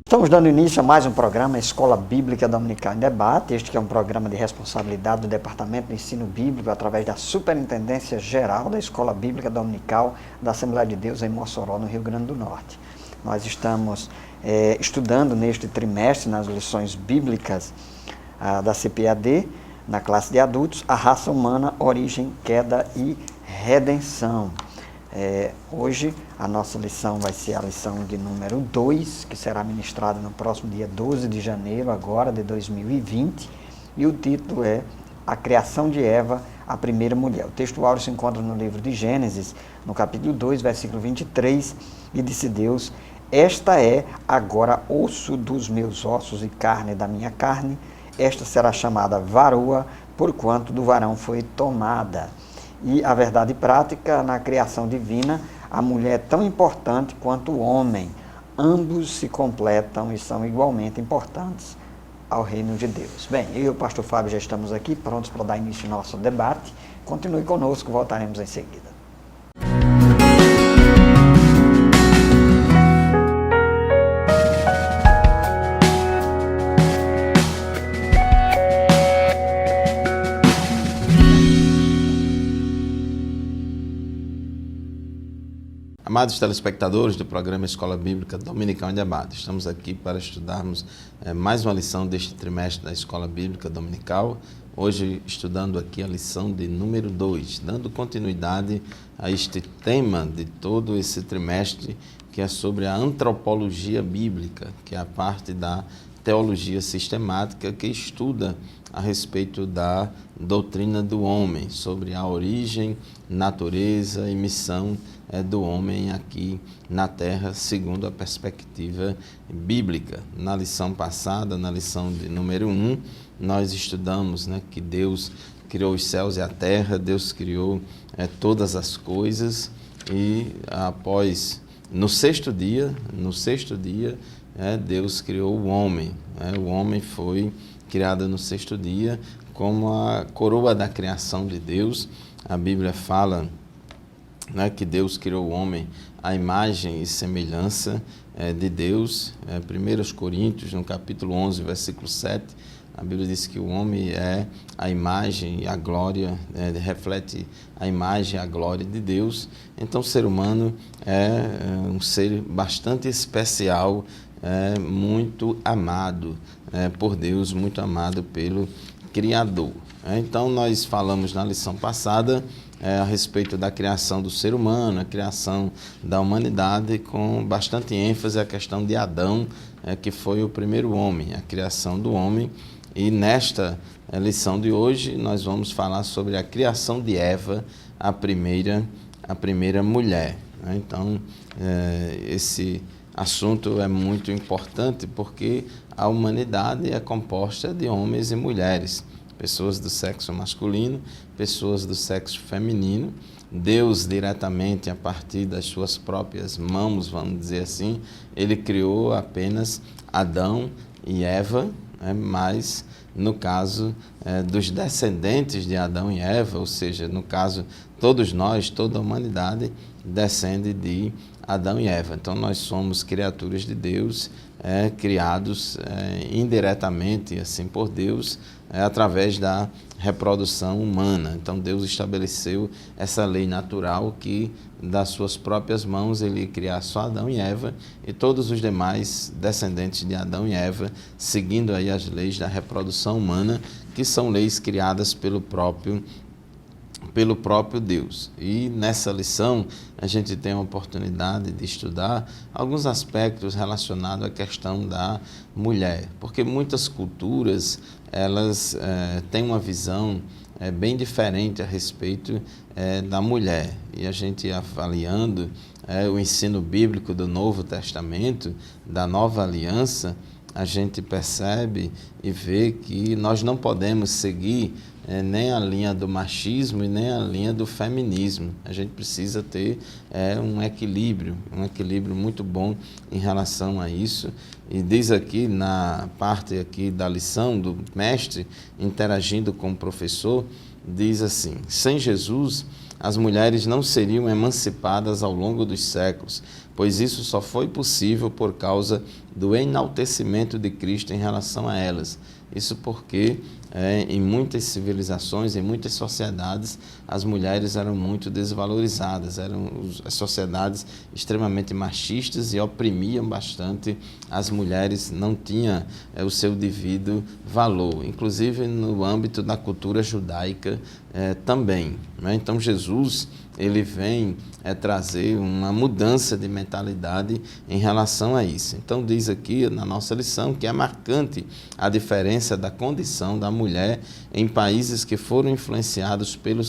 Estamos dando início a mais um programa, Escola Bíblica Dominical em Debate. Este que é um programa de responsabilidade do Departamento de Ensino Bíblico através da Superintendência Geral da Escola Bíblica Dominical da Assembleia de Deus em Mossoró, no Rio Grande do Norte. Nós estamos estudando neste trimestre, nas lições bíblicas da CPAD, na classe de adultos, a raça humana, origem, queda e redenção. Hoje a nossa lição vai ser a lição de número 2, que será ministrada no próximo dia 12 de janeiro agora de 2020, e o título é A Criação de Eva, a Primeira Mulher. O texto áureo se encontra no livro de Gênesis, no capítulo 2, versículo 23, e disse Deus: esta é agora osso dos meus ossos e carne da minha carne, esta será chamada varoa, porquanto do varão foi tomada. E a verdade prática, na criação divina, a mulher é tão importante quanto o homem. Ambos se completam e são igualmente importantes ao reino de Deus. Bem, eu e o pastor Fábio já estamos aqui, prontos para dar início ao nosso debate. Continue conosco, voltaremos em seguida. Amados telespectadores do programa Escola Bíblica Dominical em Debate, estamos aqui para estudarmos mais uma lição deste trimestre da Escola Bíblica Dominical, hoje estudando aqui a lição de número 2, dando continuidade a este tema de todo esse trimestre, que é sobre a antropologia bíblica, que é a parte da teologia sistemática que estuda a respeito da doutrina do homem, sobre a origem, natureza e missão do homem aqui na Terra, segundo a perspectiva bíblica. Na lição passada, na lição de número 1, nós estudamos que Deus criou os céus e a terra, Deus criou todas as coisas e após, no sexto dia, Deus criou o homem. O homem foi criado no sexto dia como a coroa da criação de Deus. A Bíblia fala que Deus criou o homem à imagem e semelhança de Deus. 1 Coríntios, no capítulo 11, versículo 7, a Bíblia diz que o homem é a imagem e a glória, reflete a imagem e a glória de Deus. Então o ser humano é um ser bastante especial, muito amado por Deus, muito amado pelo Criador. Então nós falamos na lição passada a respeito da criação do ser humano, a criação da humanidade, com bastante ênfase a questão de Adão, que foi o primeiro homem, a criação do homem. E nesta lição de hoje nós vamos falar sobre a criação de Eva, a primeira mulher. Então esse assunto é muito importante porque a humanidade é composta de homens e mulheres, pessoas do sexo masculino, pessoas do sexo feminino. Deus, diretamente, a partir das suas próprias mãos, vamos dizer assim, ele criou apenas Adão e Eva, mas no caso dos descendentes de Adão e Eva, ou seja, no caso todos nós, toda a humanidade descende de Adão e Eva. Então nós somos criaturas de Deus, criados indiretamente assim por Deus, através da reprodução humana. Então Deus estabeleceu essa lei natural que das suas próprias mãos ele ia criar só Adão e Eva e todos os demais descendentes de Adão e Eva, seguindo aí as leis da reprodução humana, que são leis criadas pelo próprio Deus. E nessa lição a gente tem a oportunidade de estudar alguns aspectos relacionados à questão da mulher, porque muitas culturas elas têm uma visão bem diferente a respeito da mulher. E a gente avaliando o ensino bíblico do Novo Testamento, da Nova Aliança, a gente percebe e vê que nós não podemos seguir nem a linha do machismo e nem a linha do feminismo. A gente precisa ter um equilíbrio muito bom em relação a isso. E diz aqui na parte aqui da lição do mestre interagindo com o professor, diz assim: sem Jesus as mulheres não seriam emancipadas ao longo dos séculos, pois isso só foi possível por causa do enaltecimento de Cristo em relação a elas. Isso porque em muitas civilizações, em muitas sociedades, as mulheres eram muito desvalorizadas, eram as sociedades extremamente machistas e oprimiam bastante as mulheres, não tinham o seu devido valor, inclusive no âmbito da cultura judaica também. Então Jesus, ele vem trazer uma mudança de mentalidade em relação a isso. Então diz aqui na nossa lição que é marcante a diferença da condição da mulher em países que foram influenciados pelo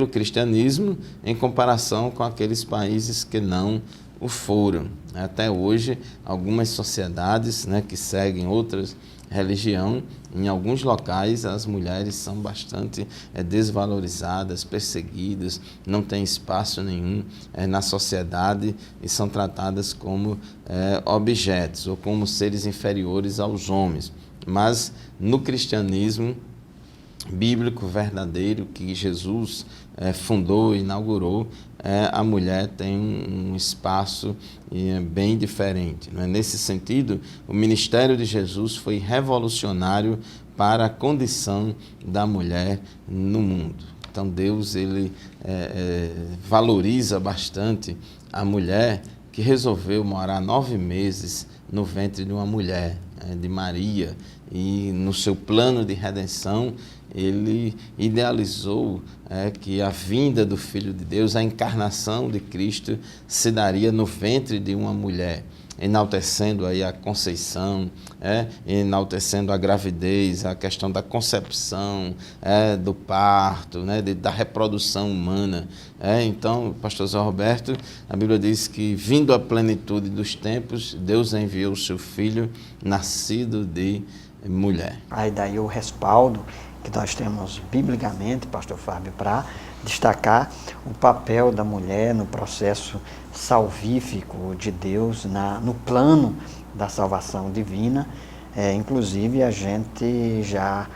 cristianismo em comparação com aqueles países que não o foram. Até hoje, algumas sociedades, que seguem outras religião, em alguns locais as mulheres são bastante desvalorizadas, perseguidas, não têm espaço nenhum na sociedade e são tratadas como objetos ou como seres inferiores aos homens. Mas no cristianismo bíblico verdadeiro que Jesus fundou, inaugurou, a mulher tem um espaço bem diferente. Nesse sentido, o ministério de Jesus foi revolucionário para a condição da mulher no mundo. Então Deus ele valoriza bastante a mulher que resolveu morar 9 meses no ventre de uma mulher, de Maria, e no seu plano de redenção ele idealizou que a vinda do Filho de Deus, a encarnação de Cristo, se daria no ventre de uma mulher, enaltecendo aí a conceição, enaltecendo a gravidez, a questão da concepção, do parto, da reprodução humana. Então, pastor Zé Roberto, a Bíblia diz que, vindo a plenitude dos tempos, Deus enviou o seu Filho, nascido de mulher. Aí daí o respaldo que nós temos biblicamente, pastor Fábio, para destacar o papel da mulher no processo salvífico de Deus, no plano da salvação divina. Inclusive a gente já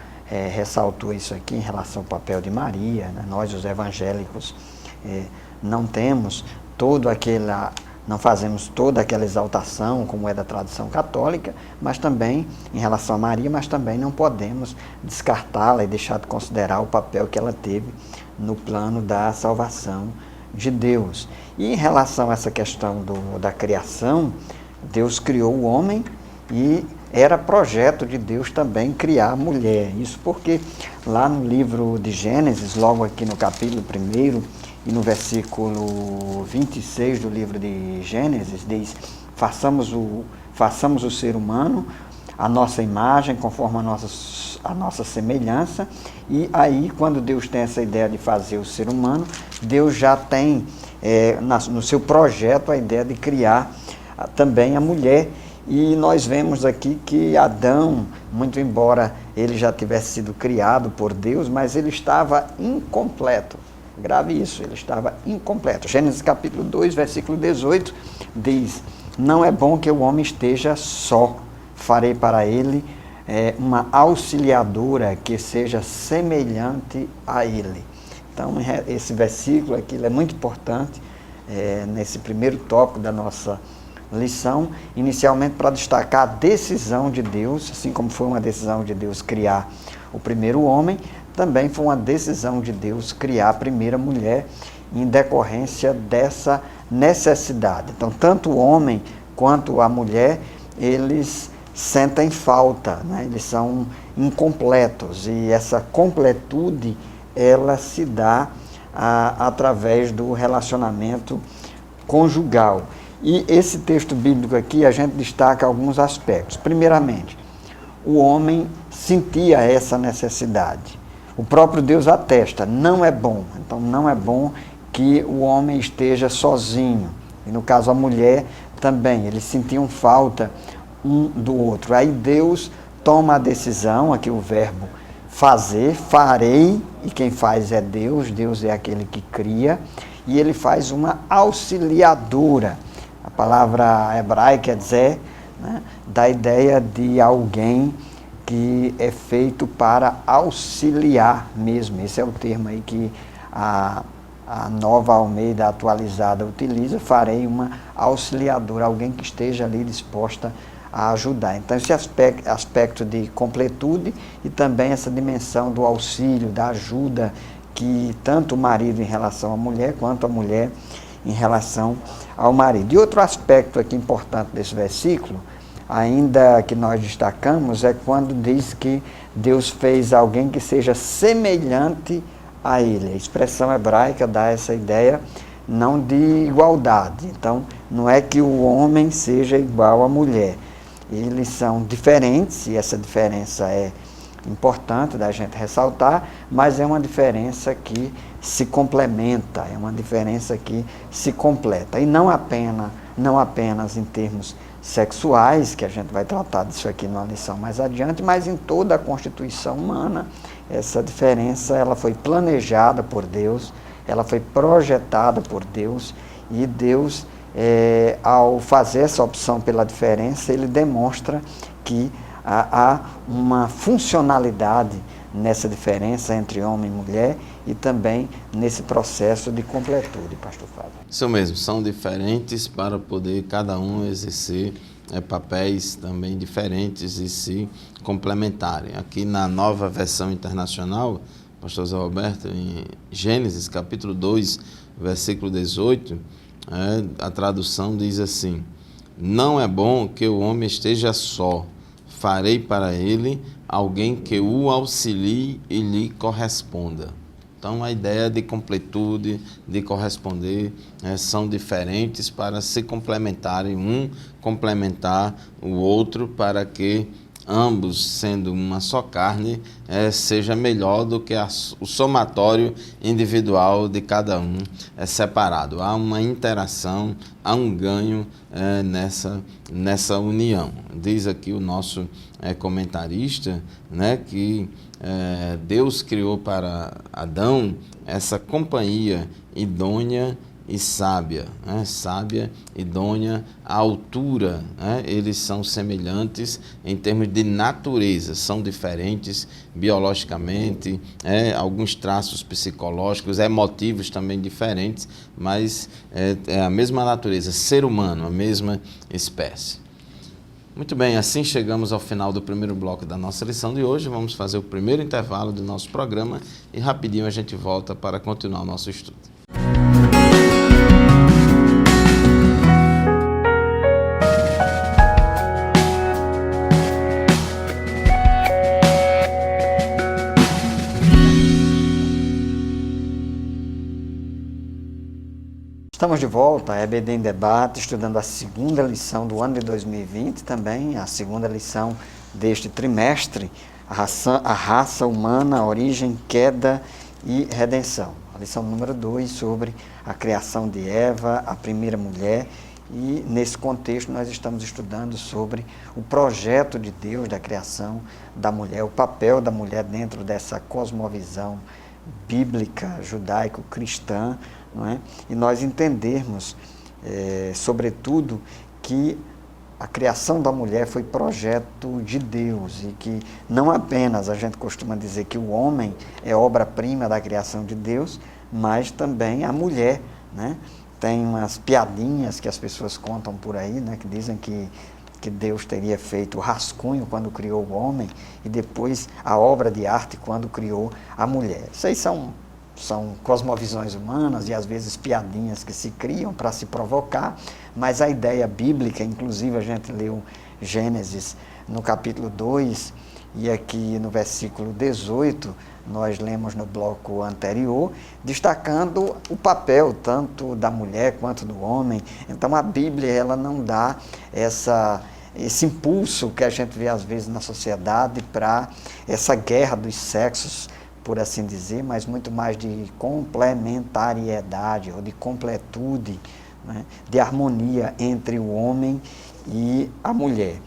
ressaltou isso aqui em relação ao papel de Maria, Nós, os evangélicos, não temos não fazemos toda aquela exaltação como é da tradição católica, mas também em relação a Maria, mas também não podemos descartá-la e deixar de considerar o papel que ela teve no plano da salvação de Deus. E em relação a essa questão da criação, Deus criou o homem e era projeto de Deus também criar a mulher. Isso porque lá no livro de Gênesis, logo aqui no capítulo 1, e no versículo 26 do livro de Gênesis, diz: façamos o ser humano a nossa imagem, conforme a nossa semelhança. E aí, quando Deus tem essa ideia de fazer o ser humano, Deus já tem no seu projeto a ideia de criar também a mulher. E nós vemos aqui que Adão, muito embora ele já tivesse sido criado por Deus, mas ele estava incompleto. Grave isso, ele estava incompleto. Gênesis capítulo 2, versículo 18, diz: não é bom que o homem esteja só, farei para ele uma auxiliadora que seja semelhante a ele. Então, esse versículo aqui é muito importante nesse primeiro tópico da nossa lição, inicialmente para destacar a decisão de Deus, assim como foi uma decisão de Deus criar o primeiro homem, também foi uma decisão de Deus criar a primeira mulher em decorrência dessa necessidade. Então, tanto o homem quanto a mulher, eles sentem falta, eles são incompletos, e essa completude, ela se dá através do relacionamento conjugal. E esse texto bíblico aqui, a gente destaca alguns aspectos. Primeiramente, o homem sentia essa necessidade. O próprio Deus atesta, não é bom. Então, não é bom que o homem esteja sozinho. E no caso, a mulher também, eles sentiam falta um do outro. Aí Deus toma a decisão, aqui o verbo fazer, farei, e quem faz é Deus, Deus é aquele que cria, e ele faz uma auxiliadora. A palavra hebraica quer dizer, da ideia de alguém que é feito para auxiliar mesmo. Esse é o termo aí que a Nova Almeida atualizada utiliza, farei uma auxiliadora, alguém que esteja ali disposta a ajudar. Então, esse aspecto de completude e também essa dimensão do auxílio, da ajuda, que tanto o marido em relação à mulher, quanto a mulher em relação ao marido. E outro aspecto aqui importante desse versículo, ainda que nós destacamos, é quando diz que Deus fez alguém que seja semelhante a ele. A expressão hebraica dá essa ideia não de igualdade. Então, não é que o homem seja igual à mulher. Eles são diferentes, e essa diferença é importante da gente ressaltar, mas é uma diferença que se complementa, é uma diferença que se completa. E não apenas em termos sexuais, que a gente vai tratar disso aqui numa lição mais adiante, mas em toda a constituição humana. Essa diferença ela foi planejada por Deus, ela foi projetada por Deus, e Deus, ao fazer essa opção pela diferença, ele demonstra que há uma funcionalidade nessa diferença entre homem e mulher e também nesse processo de completude, pastor Fábio. Isso mesmo, são diferentes para poder cada um exercer papéis também diferentes e se complementarem. Aqui na Nova Versão Internacional, pastor Zé Roberto, em Gênesis capítulo 2, versículo 18, a tradução diz assim: não é bom que o homem esteja só, farei para ele alguém que o auxilie e lhe corresponda. Então, a ideia de completude, de corresponder, são diferentes para se complementarem, um complementar o outro, para que ambos, sendo uma só carne, seja melhor do que o somatório individual de cada um separado. Há uma interação, há um ganho nessa união. Diz aqui o nosso comentarista, né, que Deus criou para Adão essa companhia idônea e sábia, sábia, idônea, à altura, eles são semelhantes em termos de natureza, são diferentes biologicamente, alguns traços psicológicos, emotivos também diferentes, mas é a mesma natureza, ser humano, a mesma espécie. Muito bem, assim chegamos ao final do primeiro bloco da nossa lição de hoje. Vamos fazer o primeiro intervalo do nosso programa e rapidinho a gente volta para continuar o nosso estudo. Estamos de volta, a EBD em Debate, estudando a segunda lição do ano de 2020, também a segunda lição deste trimestre, a raça humana, origem, queda e redenção. A lição número 2 sobre a criação de Eva, a primeira mulher, e nesse contexto nós estamos estudando sobre o projeto de Deus da criação da mulher, o papel da mulher dentro dessa cosmovisão bíblica, judaico-cristã, não é? E nós entendermos, sobretudo, que a criação da mulher foi projeto de Deus e que não apenas a gente costuma dizer que o homem é obra-prima da criação de Deus, mas também a mulher, né? Tem umas piadinhas que as pessoas contam por aí, né? Que dizem que Deus teria feito o rascunho quando criou o homem e depois a obra de arte quando criou a mulher. Isso aí são cosmovisões humanas e às vezes piadinhas que se criam para se provocar, mas a ideia bíblica, inclusive a gente leu Gênesis no capítulo 2 e aqui no versículo 18, nós lemos no bloco anterior, destacando o papel tanto da mulher quanto do homem. Então a Bíblia ela não dá esse impulso que a gente vê às vezes na sociedade para essa guerra dos sexos, por assim dizer, mas muito mais de complementariedade ou de completude, né, de harmonia entre o homem e a mulher.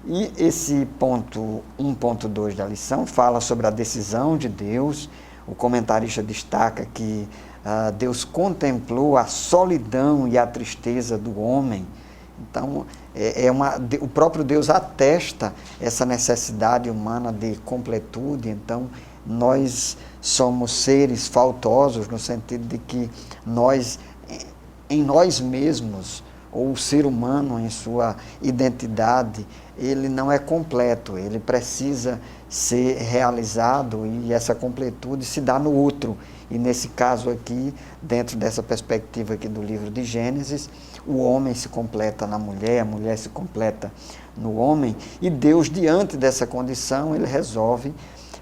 E esse ponto 1.2 da lição fala sobre a decisão de Deus. O comentarista destaca que Deus contemplou a solidão e a tristeza do homem. Então, o próprio Deus atesta essa necessidade humana de completude. Então, nós somos seres faltosos no sentido de que nós, em nós mesmos, ou o ser humano em sua identidade, ele não é completo, ele precisa ser realizado e essa completude se dá no outro. E nesse caso aqui, dentro dessa perspectiva aqui do livro de Gênesis, o homem se completa na mulher, a mulher se completa no homem, e Deus, diante dessa condição, ele resolve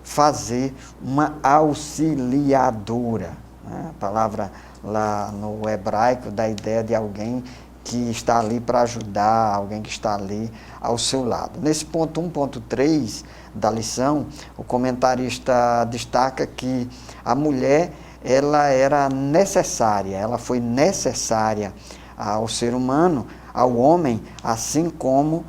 fazer uma auxiliadora. A palavra lá no hebraico dá a ideia de alguém que está ali para ajudar, alguém que está ali ao seu lado. Nesse ponto 1.3 da lição, o comentarista destaca que a mulher, ela era necessária, ela foi necessária ao ser humano, ao homem, assim como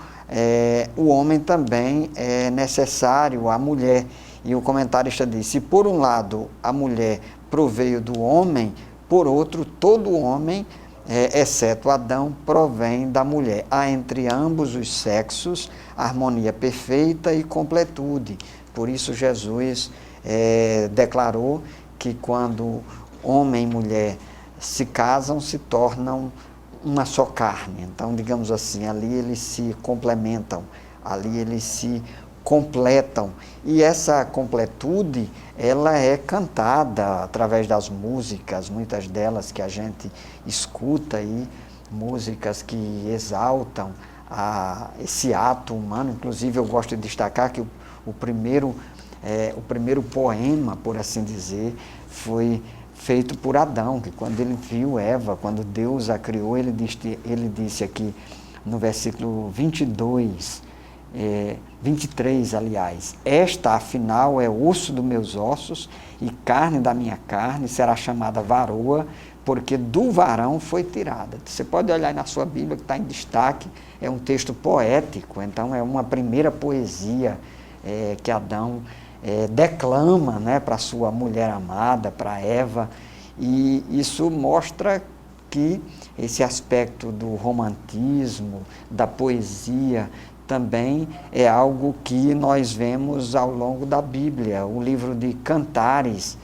o homem também é necessário à mulher. E o comentarista diz: se por um lado a mulher proveio do homem, por outro todo homem, exceto Adão, provém da mulher. Há entre ambos os sexos harmonia perfeita e completude. Por isso Jesus declarou que quando homem e mulher se casam, se tornam uma só carne. Então, digamos assim, ali eles se complementam, ali eles se completam. E essa completude, ela é cantada através das músicas, muitas delas que a gente escuta aí, músicas que exaltam esse ato humano. Inclusive, eu gosto de destacar que o primeiro poema, por assim dizer, foi feito por Adão, que quando ele viu Eva, quando Deus a criou, ele disse aqui no versículo 23, aliás: esta afinal é osso dos meus ossos e carne da minha carne, será chamada varoa, porque do varão foi tirada. Você pode olhar na sua Bíblia que está em destaque, é um texto poético, então é uma primeira poesia que Adão declama, né, para sua mulher amada, para Eva, e isso mostra que esse aspecto do romantismo, da poesia, também é algo que nós vemos ao longo da Bíblia. O livro de Cantares,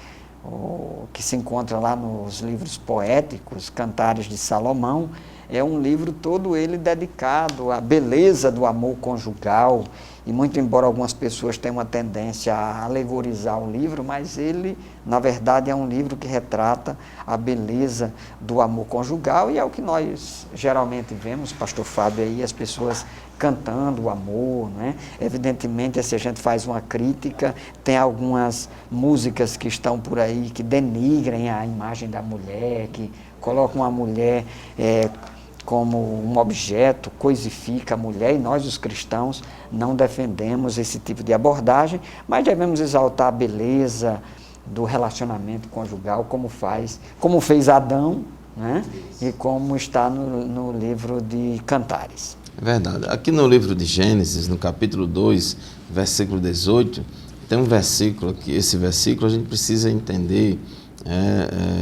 que se encontra lá nos livros poéticos, Cantares de Salomão, é um livro todo ele dedicado à beleza do amor conjugal. E muito embora algumas pessoas tenham uma tendência a alegorizar o livro, mas ele, na verdade, é um livro que retrata a beleza do amor conjugal, e é o que nós geralmente vemos, pastor Fábio, aí as pessoas cantando o amor, né? Evidentemente, se a gente faz uma crítica, tem algumas músicas que estão por aí que denigrem a imagem da mulher, que colocam a mulher como um objeto, coisifica a mulher, e nós, os cristãos, não defendemos esse tipo de abordagem, mas devemos exaltar a beleza do relacionamento conjugal, como fez Adão, né? E como está no livro de Cantares. É verdade. Aqui no livro de Gênesis, no capítulo 2, versículo 18, tem um versículo que esse versículo a gente precisa entender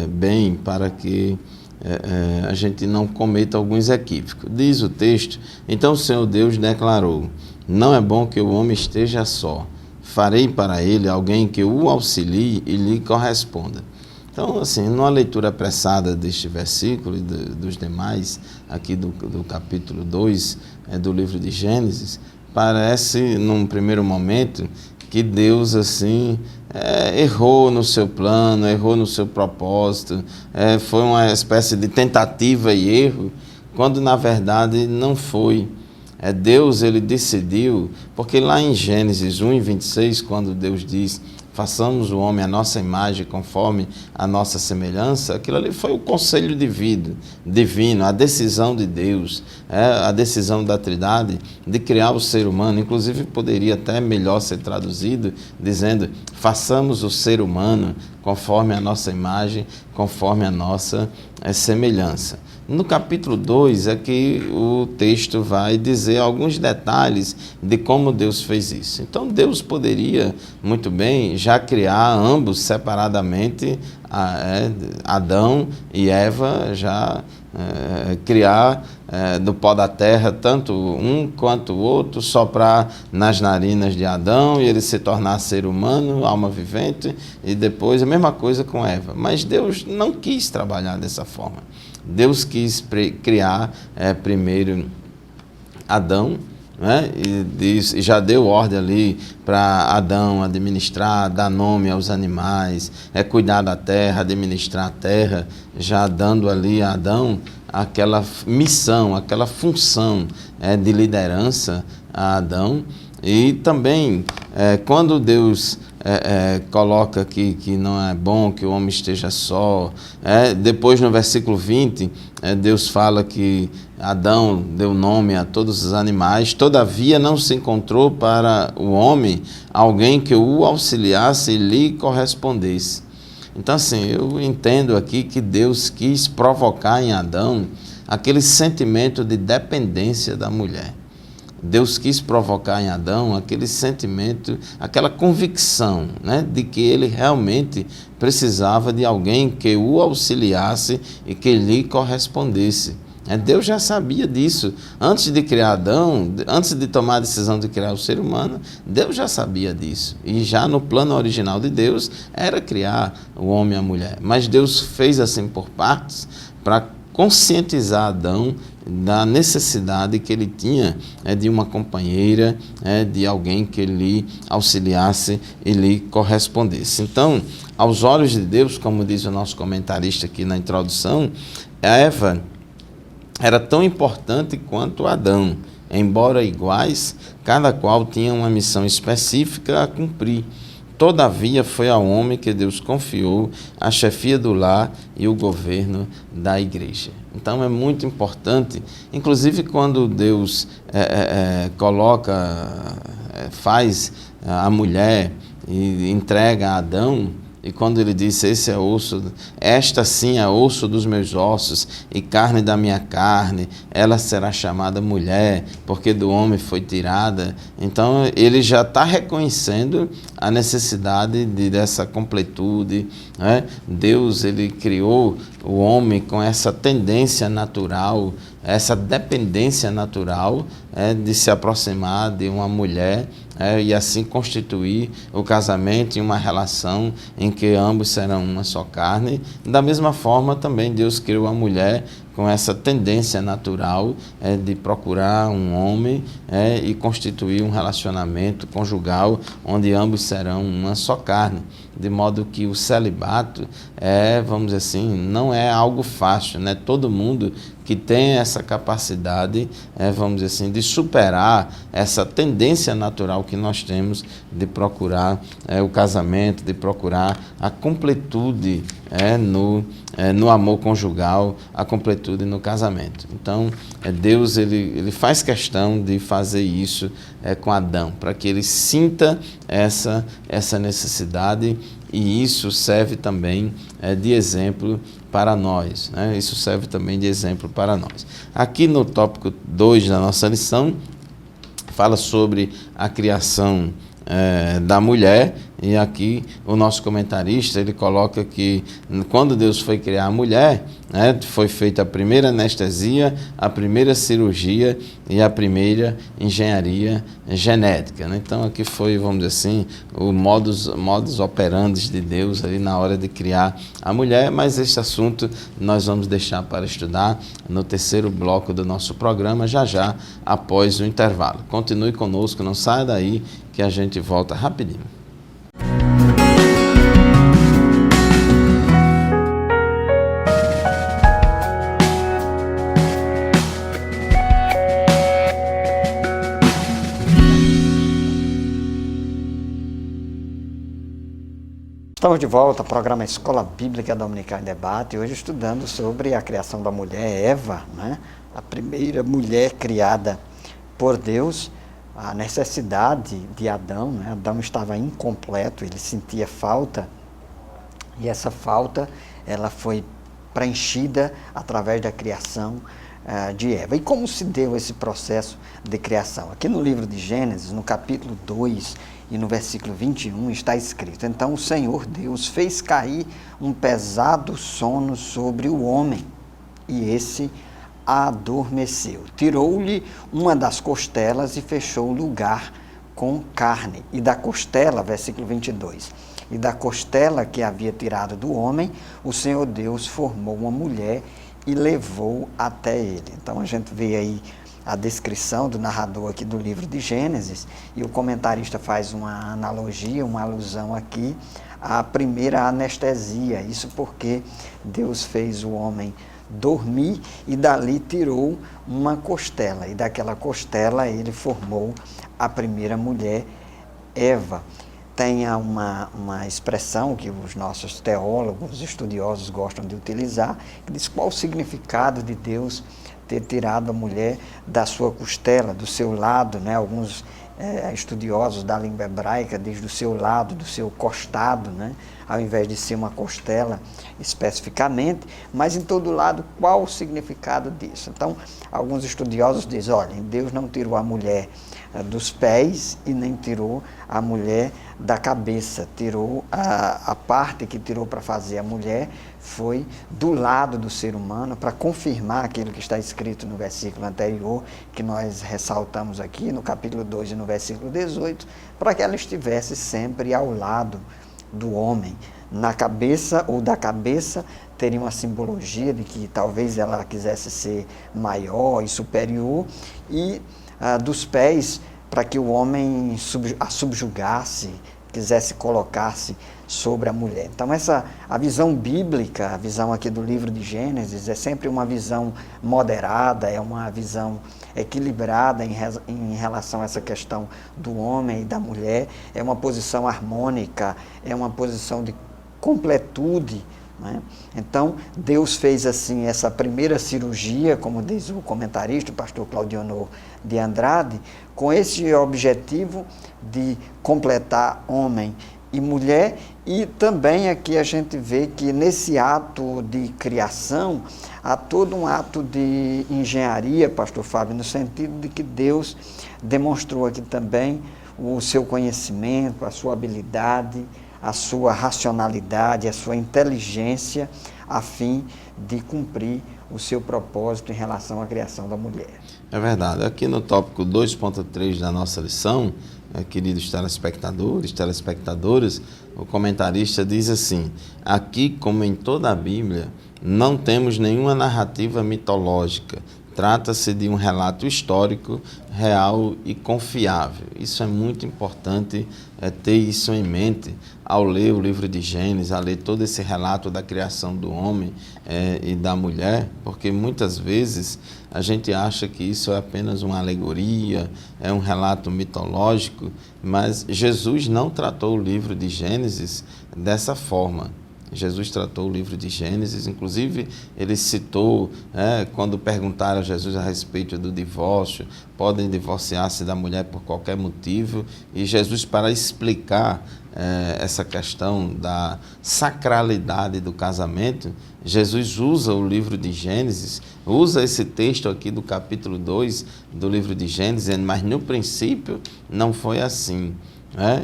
bem para que a gente não cometa alguns equívocos. Diz o texto: então o Senhor Deus declarou: não é bom que o homem esteja só, farei para ele alguém que o auxilie e lhe corresponda. Então, assim, numa leitura apressada deste versículo e dos demais, aqui do capítulo 2 do livro de Gênesis, parece, num primeiro momento, que Deus, assim, errou no seu plano, errou no seu propósito, foi uma espécie de tentativa e erro, quando na verdade não foi. Deus, ele decidiu, porque lá em Gênesis 1:26, quando Deus diz: façamos o homem à nossa imagem, conforme a nossa semelhança, aquilo ali foi o conselho divino, a decisão de Deus, a decisão da Trindade de criar o ser humano. Inclusive poderia até melhor ser traduzido dizendo: façamos o ser humano conforme a nossa imagem, conforme a nossa semelhança. No capítulo 2 é que o texto vai dizer alguns detalhes de como Deus fez isso. Então Deus poderia muito bem já criar ambos separadamente, Adão e Eva, já criar do pó da terra, tanto um quanto o outro, soprar nas narinas de Adão e ele se tornar ser humano, alma vivente, e depois a mesma coisa com Eva. Mas Deus não quis trabalhar dessa forma. Deus quis criar primeiro Adão, né? E já deu ordem ali para Adão administrar, dar nome aos animais, cuidar da terra, administrar a terra, já dando ali a Adão aquela missão, aquela função de liderança a Adão. E também, quando Deus coloca aqui que não é bom que o homem esteja só, depois no versículo 20, Deus fala que Adão deu nome a todos os animais, todavia não se encontrou para o homem alguém que o auxiliasse e lhe correspondesse. Então, assim, eu entendo aqui que Deus quis provocar em Adão aquele sentimento de dependência da mulher. Deus quis provocar em Adão aquele sentimento, aquela convicção, né, de que ele realmente precisava de alguém que o auxiliasse e que lhe correspondesse. Deus já sabia disso. Antes de criar Adão, antes de tomar a decisão de criar o ser humano, Deus já sabia disso. E já no plano original de Deus era criar o homem e a mulher. Mas Deus fez assim por partes para conscientizar Adão da necessidade que ele tinha de uma companheira, de alguém que lhe auxiliasse e lhe correspondesse. Então, aos olhos de Deus, como diz o nosso comentarista aqui na introdução, Eva era tão importante quanto Adão. Embora iguais, cada qual tinha uma missão específica a cumprir. Todavia, foi ao homem que Deus confiou a chefia do lar e o governo da igreja. Então, é muito importante, inclusive quando Deus faz a mulher e entrega a Adão, e quando ele disse, esse é osso, esta sim é osso dos meus ossos e carne da minha carne, ela será chamada mulher, porque do homem foi tirada. Então, ele já está reconhecendo a necessidade dessa completude, né? Deus, ele criou o homem com essa tendência natural, essa dependência natural de se aproximar de uma mulher e assim constituir o casamento em uma relação em que ambos serão uma só carne. Da mesma forma, também Deus criou a mulher com essa tendência natural de procurar um homem e constituir um relacionamento conjugal onde ambos serão uma só carne. De modo que o celibato vamos dizer assim, não é algo fácil, né? Todo mundo que tem essa capacidade, vamos dizer assim, de superar essa tendência natural que nós temos de procurar o casamento, de procurar a completude no amor conjugal, a completude no casamento. Então, Deus ele faz questão de fazer isso com Adão, para que ele sinta essa necessidade, e isso serve também de exemplo para nós, né? Isso serve também de exemplo para nós. Aqui no tópico 2 da nossa lição, fala sobre a criação da mulher, e aqui o nosso comentarista ele coloca que quando Deus foi criar a mulher, foi feita a primeira anestesia, a primeira cirurgia e a primeira engenharia genética, né? Então aqui foi, vamos dizer assim, o modus operandi de Deus ali na hora de criar a mulher, mas este assunto nós vamos deixar para estudar no terceiro bloco do nosso programa, já após o intervalo. Continue conosco, não saia daí que a gente volta rapidinho. Estamos de volta ao programa Escola Bíblica Dominical em Debate, hoje estudando sobre a criação da mulher Eva, né? A primeira mulher criada por Deus, a necessidade de Adão, né? Adão estava incompleto, ele sentia falta, e essa falta ela foi preenchida através da criação de Eva. E como se deu esse processo de criação? Aqui no livro de Gênesis, no capítulo 2 e no versículo 21, está escrito: então o Senhor Deus fez cair um pesado sono sobre o homem, e esse adormeceu. Tirou-lhe uma das costelas e fechou o lugar com carne. E da costela, versículo 22, e da costela que havia tirado do homem, o Senhor Deus formou uma mulher e levou até ele. Então a gente vê aí a descrição do narrador aqui do livro de Gênesis, e o comentarista faz uma analogia, uma alusão aqui à primeira anestesia. Isso porque Deus fez o homem dormir e dali tirou uma costela, e daquela costela ele formou a primeira mulher, Eva. Tem uma expressão que os nossos teólogos, estudiosos gostam de utilizar, que diz qual o significado de Deus ter tirado a mulher da sua costela, do seu lado, né? Alguns estudiosos da língua hebraica diz do seu lado, do seu costado, né? Ao invés de ser uma costela especificamente, mas em todo lado, qual o significado disso? Então, alguns estudiosos dizem, olha, Deus não tirou a mulher dos pés e nem tirou a mulher da cabeça, tirou a parte que tirou para fazer a mulher foi do lado do ser humano, para confirmar aquilo que está escrito no versículo anterior, que nós ressaltamos aqui no capítulo 2 e no versículo 18, para que ela estivesse sempre ao lado do homem. Na cabeça ou da cabeça teria uma simbologia de que talvez ela quisesse ser maior e superior, e dos pés para que o homem a subjugasse, quisesse colocar-se sobre a mulher. Então a visão bíblica, a visão aqui do livro de Gênesis é sempre uma visão moderada, é uma visão equilibrada em relação a essa questão do homem e da mulher, é uma posição harmônica, é uma posição de completude, né? Então Deus fez assim essa primeira cirurgia, como diz o comentarista, o pastor Claudionor de Andrade, com esse objetivo de completar homem e mulher. E também aqui a gente vê que nesse ato de criação há todo um ato de engenharia, pastor Fábio, no sentido de que Deus demonstrou aqui também o seu conhecimento, a sua habilidade, a sua racionalidade, a sua inteligência, a fim de cumprir o seu propósito em relação à criação da mulher. É verdade. Aqui no tópico 2.3 da nossa lição, queridos telespectadores, telespectadoras, o comentarista diz assim: aqui, como em toda a Bíblia, não temos nenhuma narrativa mitológica. Trata-se de um relato histórico, real e confiável. Isso é muito importante ter isso em mente ao ler o livro de Gênesis, a ler todo esse relato da criação do homem e da mulher, porque muitas vezes a gente acha que isso é apenas uma alegoria, é um relato mitológico, mas Jesus não tratou o livro de Gênesis dessa forma. Jesus tratou o livro de Gênesis, inclusive ele citou, quando perguntaram a Jesus a respeito do divórcio, podem divorciar-se da mulher por qualquer motivo, e Jesus, para explicar essa questão da sacralidade do casamento, Jesus usa o livro de Gênesis, usa esse texto aqui do capítulo 2 do livro de Gênesis, mas no princípio não foi assim.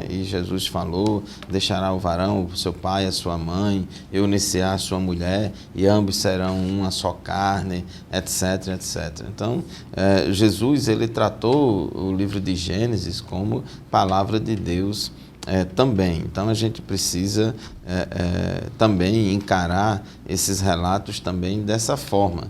E Jesus falou, deixará o varão, o seu pai, a sua mãe, e unir-se-á a sua mulher, e ambos serão uma só carne, etc, etc. Então, Jesus, ele tratou o livro de Gênesis como palavra de Deus também. Então, a gente precisa também encarar esses relatos também dessa forma.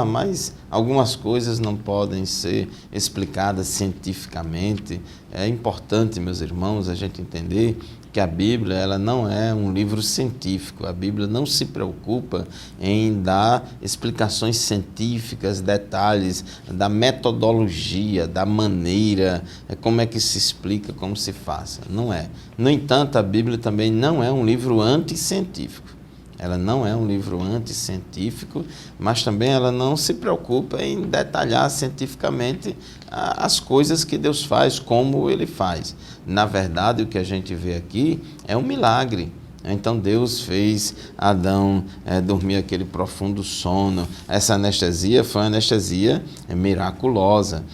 Mas algumas coisas não podem ser explicadas cientificamente. É importante, meus irmãos, a gente entender que a Bíblia ela não é um livro científico. A Bíblia não se preocupa em dar explicações científicas, detalhes da metodologia, da maneira, como é que se explica, como se faça. Não é. No entanto, a Bíblia também não é um livro anticientífico. Ela não é um livro anticientífico, mas também ela não se preocupa em detalhar cientificamente as coisas que Deus faz, como Ele faz. Na verdade, o que a gente vê aqui é um milagre. Então Deus fez Adão dormir aquele profundo sono. Essa anestesia foi uma anestesia miraculosa.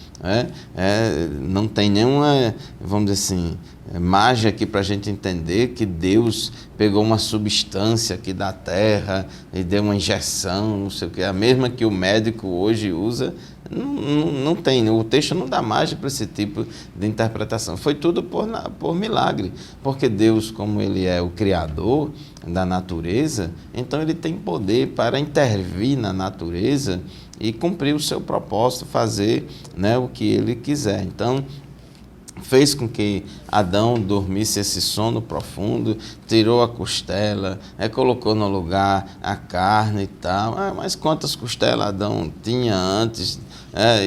Não tem nenhuma, vamos dizer assim, mágica aqui para a gente entender que Deus pegou uma substância aqui da terra e deu uma injeção, não sei o que, a mesma que o médico hoje usa. Não tem, o texto não dá margem para esse tipo de interpretação. Foi tudo por milagre, porque Deus, como Ele é o Criador da natureza, então Ele tem poder para intervir na natureza e cumprir o seu propósito, fazer, né, o que Ele quiser. Então, fez com que Adão dormisse esse sono profundo, tirou a costela, colocou no lugar a carne e tal. Mas quantas costelas Adão tinha antes,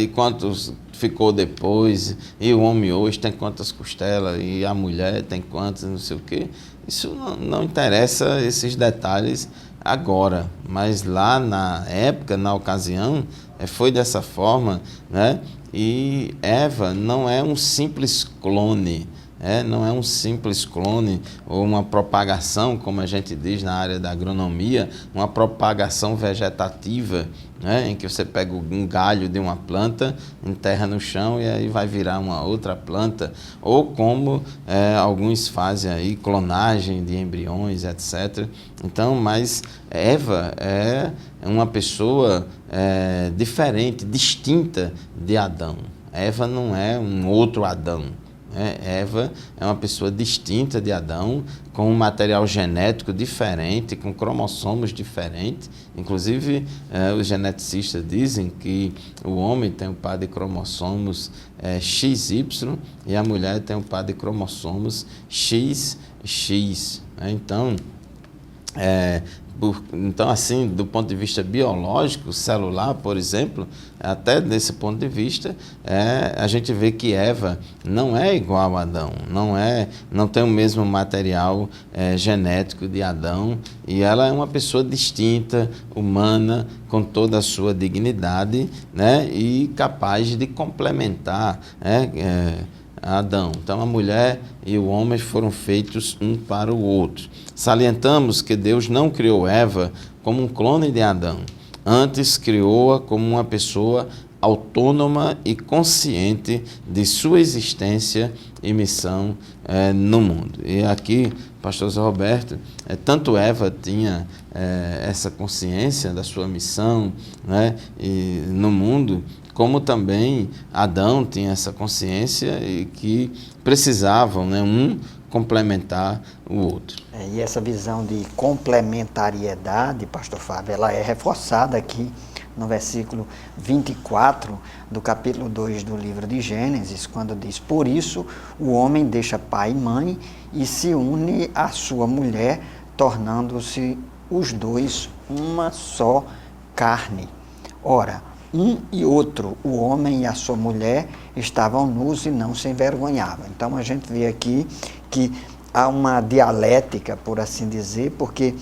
e quantos ficou depois, e o homem hoje tem quantas costelas, e a mulher tem quantas, não sei o quê. Isso não interessa, esses detalhes agora, mas lá na época, na ocasião, foi dessa forma, né? E Eva não é um simples clone, não é um simples clone ou uma propagação, como a gente diz na área da agronomia, uma propagação vegetativa, em que você pega um galho de uma planta, enterra no chão e aí vai virar uma outra planta, ou como alguns fazem aí, clonagem de embriões, etc. Então, mas Eva é uma pessoa diferente, distinta de Adão. Eva não é um outro Adão. Eva é uma pessoa distinta de Adão, com um material genético diferente, com cromossomos diferentes. Inclusive, os geneticistas dizem que o homem tem um par de cromossomos XY e a mulher tem um par de cromossomos XX. Então, assim, do ponto de vista biológico, celular, por exemplo, até desse ponto de vista, a gente vê que Eva não é igual a Adão, não tem o mesmo material genético de Adão, e ela é uma pessoa distinta, humana, com toda a sua dignidade, né, e capaz de complementar Adão. Então, a mulher e o homem foram feitos um para o outro. Salientamos que Deus não criou Eva como um clone de Adão, antes criou-a como uma pessoa autônoma e consciente de sua existência e missão no mundo. E aqui, pastor Zé Roberto, tanto Eva tinha essa consciência da sua missão, né, e no mundo, como também Adão tinha essa consciência e que precisavam, né, um complementar o outro. E essa visão de complementariedade, pastor Fábio, ela é reforçada aqui no versículo 24 do capítulo 2 do livro de Gênesis, quando diz: por isso o homem deixa pai e mãe e se une à sua mulher, tornando-se os dois uma só carne. Ora, um e outro, o homem e a sua mulher, estavam nus e não se envergonhavam. Então a gente vê aqui que há uma dialética, por assim dizer, porque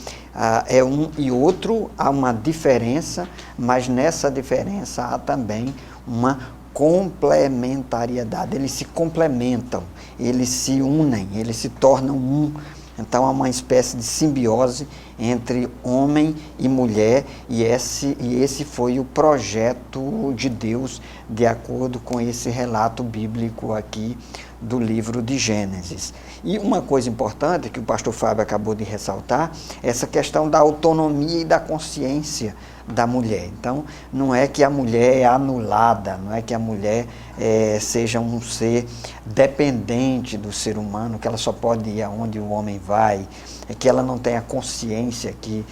é um e outro, há uma diferença, mas nessa diferença há também uma complementariedade. Eles se complementam, eles se unem, eles se tornam um. Então há uma espécie de simbiose entre homem e mulher, e esse foi o projeto de Deus, de acordo com esse relato bíblico aqui do livro de Gênesis. E uma coisa importante que o pastor Fábio acabou de ressaltar, essa questão da autonomia e da consciência da mulher. Então, não é que a mulher é anulada, não é que a mulher seja um ser dependente do ser humano, que ela só pode ir aonde o homem vai, é que ela não tenha consciência, que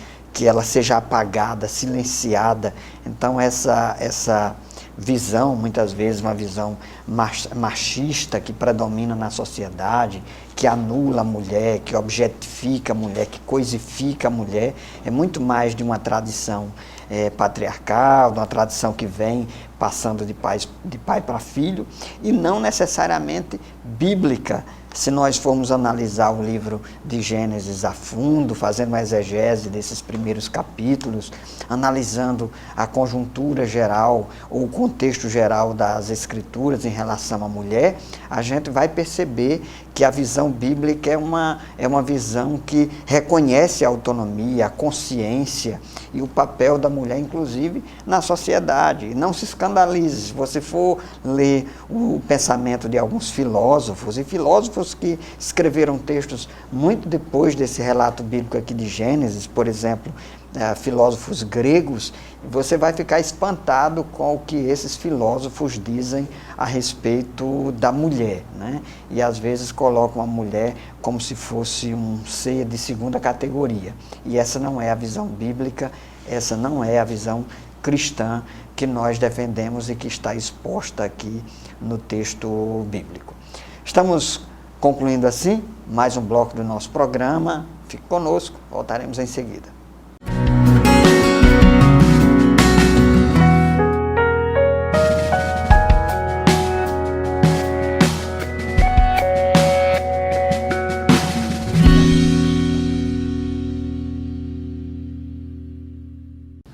ela seja apagada, silenciada. Então, essa visão, muitas vezes uma visão machista que predomina na sociedade, que anula a mulher, que objetifica a mulher, que coisifica a mulher, é muito mais de uma tradição patriarcal, de uma tradição que vem passando de pai para filho, e não necessariamente bíblica. Se nós formos analisar o livro de Gênesis a fundo, fazendo uma exegese desses primeiros capítulos, analisando a conjuntura geral ou o contexto geral das Escrituras em relação à mulher, a gente vai perceber que a visão bíblica é uma visão que reconhece a autonomia, a consciência e o papel da mulher, inclusive, na sociedade. Não se escandalize, se você for ler o pensamento de alguns filósofos, e filósofos que escreveram textos muito depois desse relato bíblico aqui de Gênesis, por exemplo, filósofos gregos, você vai ficar espantado com o que esses filósofos dizem a respeito da mulher, né? E às vezes colocam a mulher como se fosse um ser de segunda categoria. E essa não é a visão bíblica, essa não é a visão cristã que nós defendemos e que está exposta aqui no texto bíblico. Estamos concluindo assim mais um bloco do nosso programa. Fique conosco, voltaremos em seguida.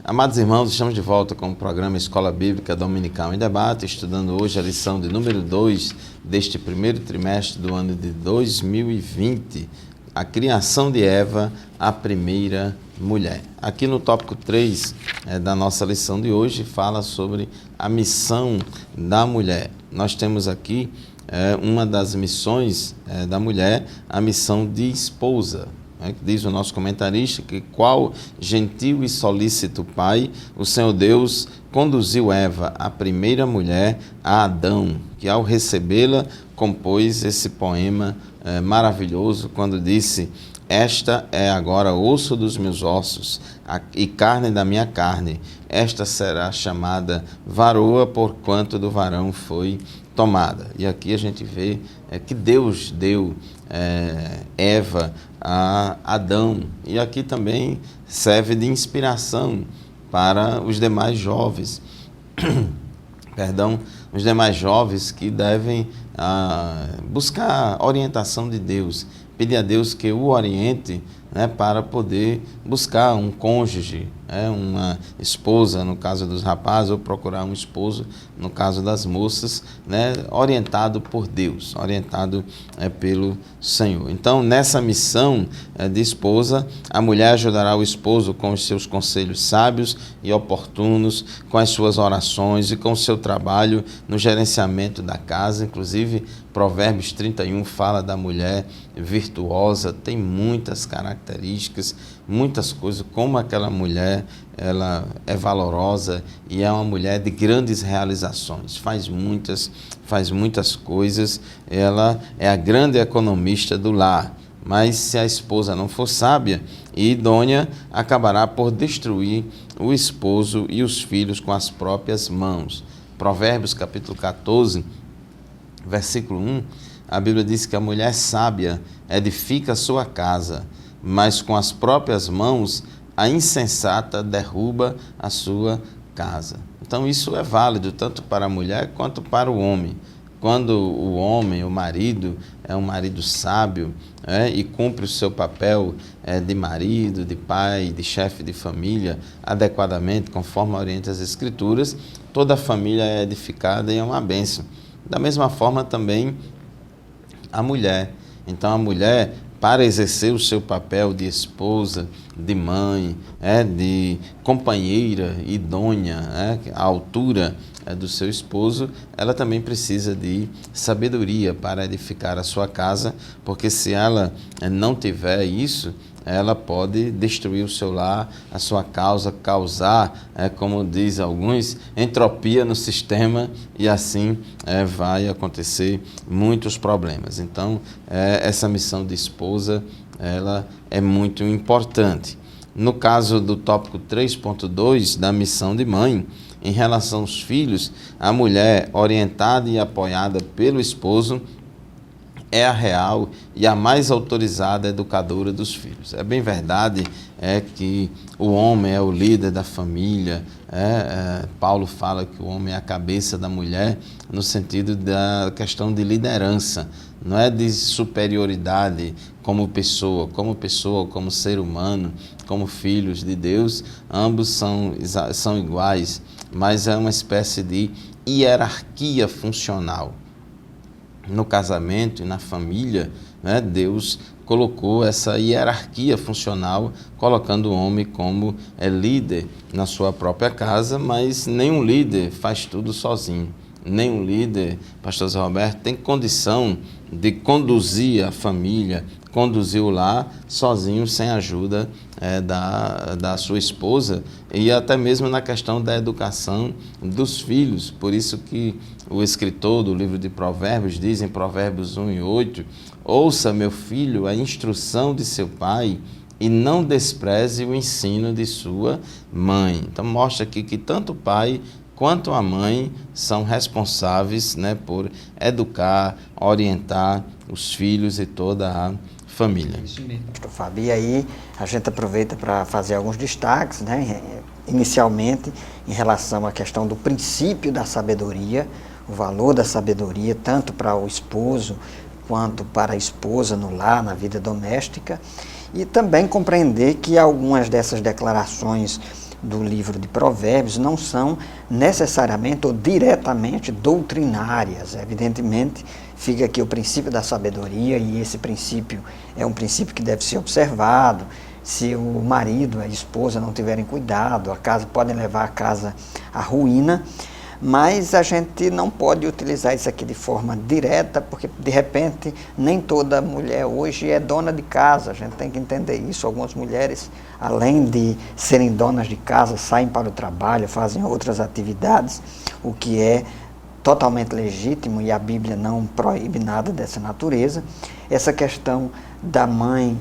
Amados irmãos, estamos de volta com o programa Escola Bíblica Dominical em Debate, estudando hoje a lição de número 2 deste primeiro trimestre do ano de 2020, a criação de Eva, a primeira mulher. Aqui no tópico 3 da nossa lição de hoje, fala sobre a missão da mulher. Nós temos aqui uma das missões da mulher, a missão de esposa. Diz o nosso comentarista que qual gentil e solícito pai, o Senhor Deus conduziu Eva, a primeira mulher, a Adão, que ao recebê-la compôs esse poema maravilhoso quando disse: esta é agora osso dos meus ossos e carne da minha carne, esta será chamada varoa, porquanto do varão foi tomada. E aqui a gente vê que Deus deu Eva a Adão, e aqui também serve de inspiração para os demais jovens, os demais jovens que devem buscar a orientação de Deus, pedir a Deus que o oriente, né, para poder buscar um cônjuge, uma esposa, no caso dos rapazes, ou procurar um esposo, no caso das moças, né, orientado por Deus, orientado pelo Senhor. Então, nessa missão de esposa, a mulher ajudará o esposo com os seus conselhos sábios e oportunos, com as suas orações e com o seu trabalho no gerenciamento da casa. Inclusive, Provérbios 31 fala da mulher virtuosa, tem muitas características, muitas coisas, como aquela mulher, ela é valorosa e é uma mulher de grandes realizações, faz muitas coisas, ela é a grande economista do lar. Mas se a esposa não for sábia e idônea, acabará por destruir o esposo e os filhos com as próprias mãos. Provérbios capítulo 14, versículo 1, a Bíblia diz que a mulher sábia edifica a sua casa, mas com as próprias mãos a insensata derruba a sua casa. Então isso é válido tanto para a mulher quanto para o homem. Quando o homem, o marido, é um marido sábio e cumpre o seu papel de marido, de pai, de chefe de família adequadamente, conforme orienta as Escrituras, toda a família é edificada e é uma bênção. Da mesma forma também a mulher. Então a mulher, para exercer o seu papel de esposa, de mãe, de companheira idônea, à altura do seu esposo, ela também precisa de sabedoria para edificar a sua casa, porque se ela não tiver isso, ela pode destruir o seu lar, a sua causa, causar, como diz alguns, entropia no sistema, e assim vai acontecer muitos problemas. Então, essa missão de esposa, ela é muito importante. No caso do tópico 3.2 da missão de mãe, em relação aos filhos, a mulher orientada e apoiada pelo esposo é a real e a mais autorizada educadora dos filhos. É bem verdade que o homem é o líder da família. Paulo fala que o homem é a cabeça da mulher no sentido da questão de liderança, não é de superioridade como pessoa, como ser humano, como filhos de Deus. Ambos são iguais, mas é uma espécie de hierarquia funcional. No casamento e na família, né, Deus colocou essa hierarquia funcional, colocando o homem como líder na sua própria casa, mas nenhum líder faz tudo sozinho. Nenhum líder, pastor Zé Roberto, tem condição de conduzir a família, conduzir o lar sozinho, sem a ajuda da sua esposa, e até mesmo na questão da educação dos filhos. Por isso que o escritor do livro de Provérbios diz em Provérbios 1:8, ouça, meu filho, a instrução de seu pai e não despreze o ensino de sua mãe. Então mostra aqui que tanto o pai quanto a mãe são responsáveis, né, por educar, orientar os filhos e toda a família. Isso mesmo, pastor Fábio. E aí a gente aproveita para fazer alguns destaques, né? Inicialmente em relação à questão do princípio da sabedoria, o valor da sabedoria, tanto para o esposo quanto para a esposa no lar, na vida doméstica, e também compreender que algumas dessas declarações do livro de Provérbios não são necessariamente ou diretamente doutrinárias. Evidentemente, fica aqui o princípio da sabedoria, e esse princípio é um princípio que deve ser observado. Se o marido e a esposa não tiverem cuidado, podem levar a casa à ruína, mas a gente não pode utilizar isso aqui de forma direta, porque de repente nem toda mulher hoje é dona de casa. A gente tem que entender isso. Algumas mulheres, além de serem donas de casa, saem para o trabalho, fazem outras atividades, o que é totalmente legítimo, e a Bíblia não proíbe nada dessa natureza. Essa questão da mãe,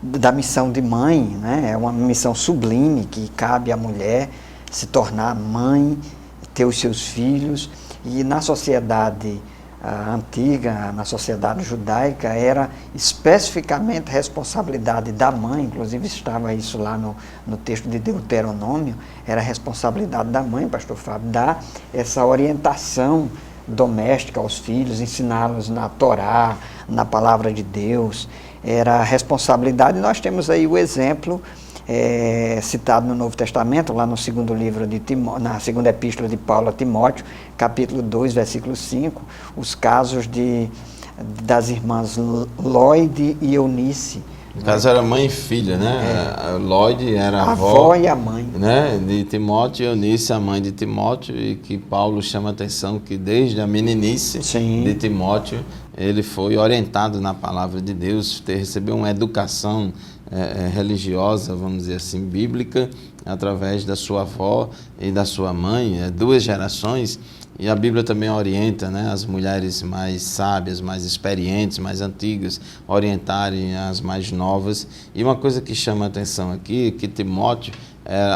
da missão de mãe, né, é uma missão sublime que cabe à mulher se tornar mãe, ter os seus filhos. E na sociedade antiga, na sociedade judaica, era especificamente responsabilidade da mãe, inclusive estava isso lá no texto de Deuteronômio, era responsabilidade da mãe, pastor Fábio, dar essa orientação doméstica aos filhos, ensiná-los na Torá, na palavra de Deus, era responsabilidade. Nós temos aí o exemplo citado no Novo Testamento, lá no segundo livro na segunda epístola de Paulo a Timóteo, capítulo 2, versículo 5, os casos das irmãs Lóide e Eunice. No caso era mãe e filha, né? Lóide era a avó e a mãe, né, de Timóteo, e Eunice a mãe de Timóteo, e que Paulo chama a atenção que desde a meninice de Timóteo ele foi orientado na palavra de Deus, recebeu uma educação religiosa, vamos dizer assim, bíblica, através da sua avó e da sua mãe, 2 gerações. E a Bíblia também orienta, né, as mulheres mais sábias, mais experientes, mais antigas, orientarem as mais novas. E uma coisa que chama a atenção aqui é que Timóteo,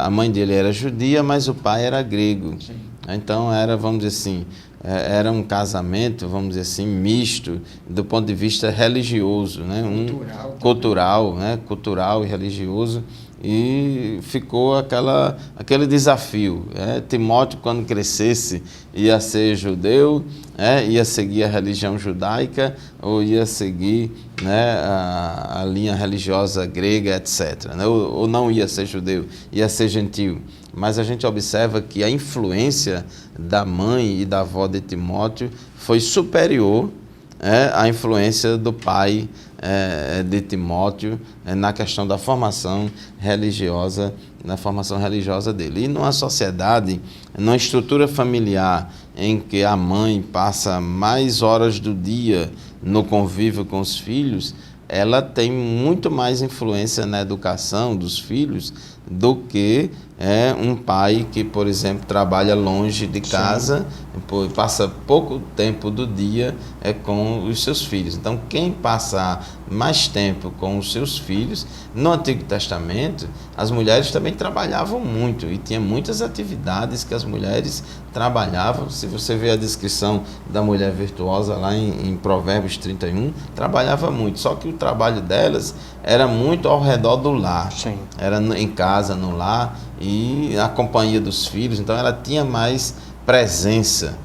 a mãe dele era judia, mas o pai era grego. Sim. Então era, vamos dizer assim, era um casamento, vamos dizer assim, misto do ponto de vista religioso, né? Cultural e religioso. E ficou aquele desafio. Timóteo, quando crescesse, ia ser judeu, ia seguir a religião judaica, ou ia seguir, né, a linha religiosa grega, etc. Né? Ou não ia ser judeu, ia ser gentil. Mas a gente observa que a influência da mãe e da avó de Timóteo foi superior à influência do pai de Timóteo na questão da formação religiosa, dele. E numa sociedade, numa estrutura familiar em que a mãe passa mais horas do dia no convívio com os filhos, ela tem muito mais influência na educação dos filhos do que é um pai que, por exemplo, trabalha longe de casa, passa pouco tempo do dia com os seus filhos. Então, quem passar mais tempo com os seus filhos, no Antigo Testamento, as mulheres também trabalhavam muito e tinha muitas atividades que as mulheres trabalhavam. Se você ver a descrição da mulher virtuosa lá em Provérbios 31, trabalhava muito, só que o trabalho delas era muito ao redor do lar. Sim. Era em casa, no lar e na companhia dos filhos, então ela tinha mais presença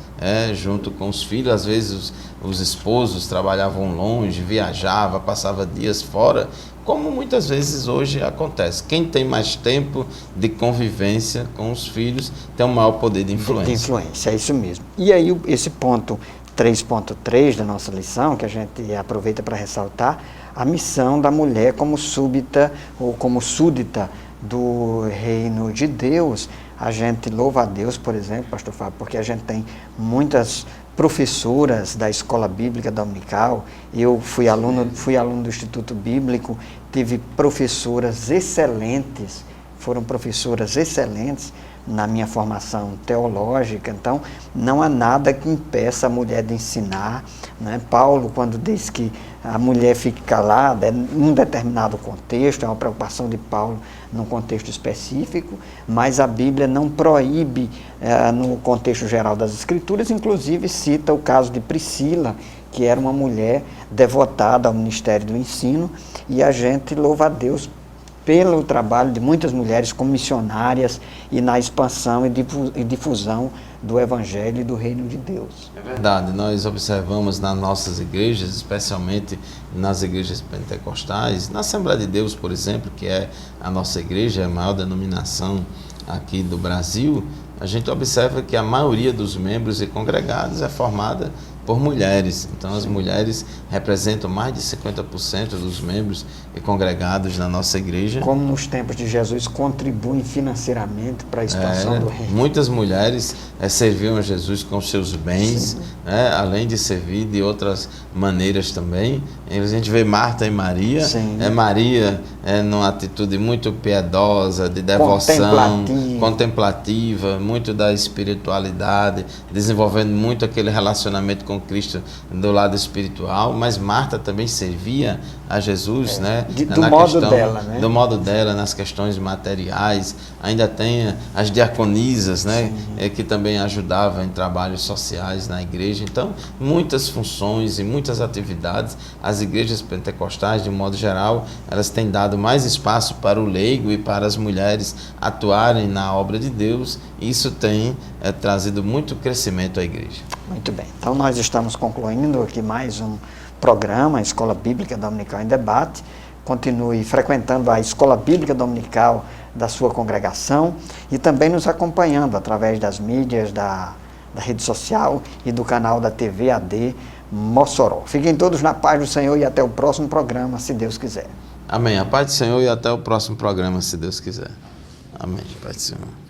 junto com os filhos. Às vezes os esposos trabalhavam longe, viajavam, passavam dias fora, como muitas vezes hoje acontece. Quem tem mais tempo de convivência com os filhos tem um maior poder de influência. De influência, é isso mesmo. E aí esse ponto 3.3 da nossa lição, que a gente aproveita para ressaltar, a missão da mulher como súbita ou como súdita do reino de Deus. A gente louva a Deus, por exemplo, pastor Fábio, porque a gente tem muitas professoras da Escola Bíblica Dominical. Eu fui aluno do Instituto Bíblico, tive professoras excelentes, foram professoras excelentes na minha formação teológica. Então, não há nada que impeça a mulher de ensinar, né? Paulo, quando diz que a mulher fique calada, é num determinado contexto, é uma preocupação de Paulo num contexto específico, mas a Bíblia não proíbe no contexto geral das Escrituras. Inclusive cita o caso de Priscila, que era uma mulher devotada ao ministério do ensino, e a gente louva a Deus pelo trabalho de muitas mulheres como missionárias e na expansão e difusão do Evangelho e do Reino de Deus. É verdade, nós observamos nas nossas igrejas, especialmente nas igrejas pentecostais, na Assembleia de Deus, por exemplo, que é a nossa igreja, a maior denominação aqui do Brasil, a gente observa que a maioria dos membros e congregados é formada por mulheres. Então as mulheres representam mais de 50% dos membros e congregados na nossa igreja. Como nos tempos de Jesus, contribuem financeiramente para a expansão do reino. Muitas mulheres serviam a Jesus com seus bens, além de servir de outras maneiras também. A gente vê Marta e Maria. Maria numa atitude muito piedosa, de devoção, contemplativa, muito da espiritualidade, desenvolvendo muito aquele relacionamento com Cristo do lado espiritual, mas Marta também servia a Jesus, do modo dela, nas questões materiais. Ainda tem as diaconisas, que também ajudavam em trabalhos sociais na igreja. Então, muitas funções e muitas atividades. As igrejas pentecostais, de um modo geral, elas têm dado mais espaço para o leigo e para as mulheres atuarem na obra de Deus. Isso tem trazido muito crescimento à igreja. Muito bem. Então, nós estamos concluindo aqui mais um programa, a Escola Bíblica Dominical em Debate. Continue frequentando a Escola Bíblica Dominical da sua congregação e também nos acompanhando através das mídias, da rede social e do canal da TV AD Mossoró. Fiquem todos na paz do Senhor e até o próximo programa, se Deus quiser. Amém. A paz do Senhor e até o próximo programa, se Deus quiser. Amém. Paz do Senhor.